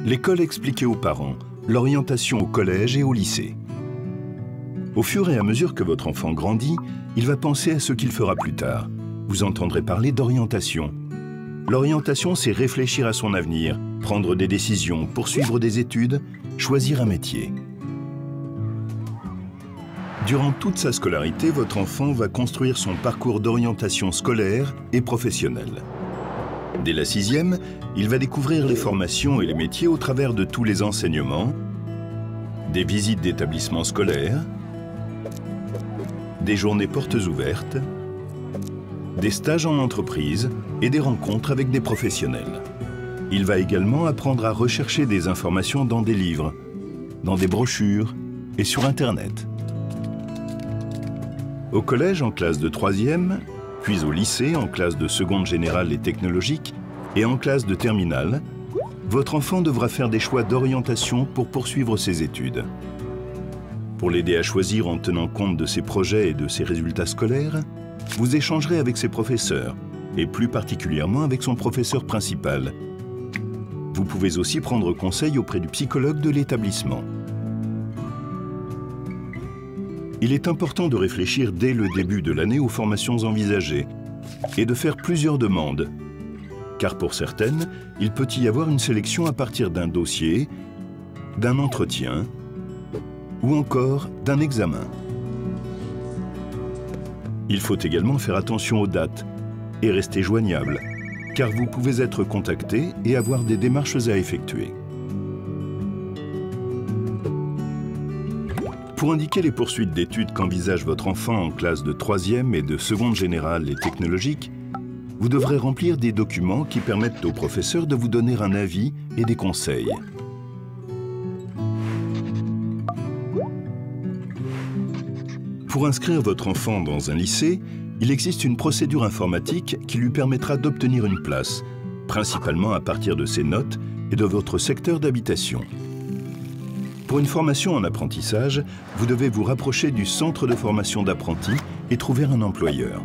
L'école expliquait aux parents l'orientation au collège et au lycée. Au fur et à mesure que votre enfant grandit, il va penser à ce qu'il fera plus tard. Vous entendrez parler d'orientation. L'orientation, c'est réfléchir à son avenir, prendre des décisions, poursuivre des études, choisir un métier. Durant toute sa scolarité, votre enfant va construire son parcours d'orientation scolaire et professionnelle. Dès la 6e, il va découvrir les formations et les métiers au travers de tous les enseignements, des visites d'établissements scolaires, des journées portes ouvertes, des stages en entreprise et des rencontres avec des professionnels. Il va également apprendre à rechercher des informations dans des livres, dans des brochures et sur Internet. Au collège, en classe de 3e, puis au lycée, en classe de seconde générale et technologique, et en classe de terminale, votre enfant devra faire des choix d'orientation pour poursuivre ses études. Pour l'aider à choisir en tenant compte de ses projets et de ses résultats scolaires, vous échangerez avec ses professeurs, et plus particulièrement avec son professeur principal. Vous pouvez aussi prendre conseil auprès du psychologue de l'établissement. Il est important de réfléchir dès le début de l'année aux formations envisagées et de faire plusieurs demandes, car pour certaines, il peut y avoir une sélection à partir d'un dossier, d'un entretien ou encore d'un examen. Il faut également faire attention aux dates et rester joignable, car vous pouvez être contacté et avoir des démarches à effectuer. Pour indiquer les poursuites d'études qu'envisage votre enfant en classe de 3e et de seconde générale et technologique, vous devrez remplir des documents qui permettent au professeur de vous donner un avis et des conseils. Pour inscrire votre enfant dans un lycée, il existe une procédure informatique qui lui permettra d'obtenir une place, principalement à partir de ses notes et de votre secteur d'habitation. Pour une formation en apprentissage, vous devez vous rapprocher du centre de formation d'apprentis et trouver un employeur.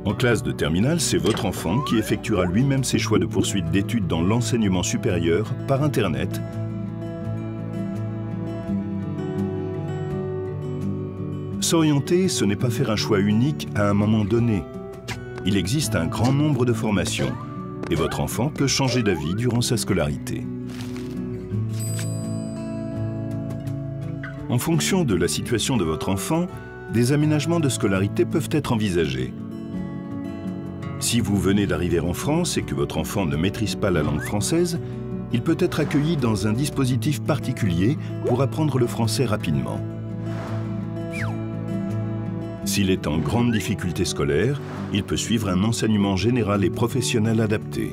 En classe de terminale, c'est votre enfant qui effectuera lui-même ses choix de poursuite d'études dans l'enseignement supérieur par Internet. S'orienter, ce n'est pas faire un choix unique à un moment donné. Il existe un grand nombre de formations et votre enfant peut changer d'avis durant sa scolarité. En fonction de la situation de votre enfant, des aménagements de scolarité peuvent être envisagés. Si vous venez d'arriver en France et que votre enfant ne maîtrise pas la langue française, il peut être accueilli dans un dispositif particulier pour apprendre le français rapidement. S'il est en grande difficulté scolaire, il peut suivre un enseignement général et professionnel adapté.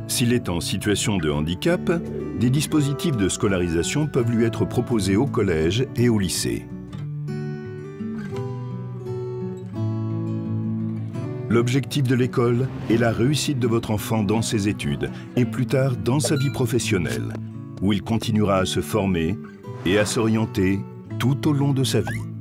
S'il est en situation de handicap, des dispositifs de scolarisation peuvent lui être proposés au collège et au lycée. L'objectif de l'école est la réussite de votre enfant dans ses études et plus tard dans sa vie professionnelle, où il continuera à se former et à s'orienter tout au long de sa vie.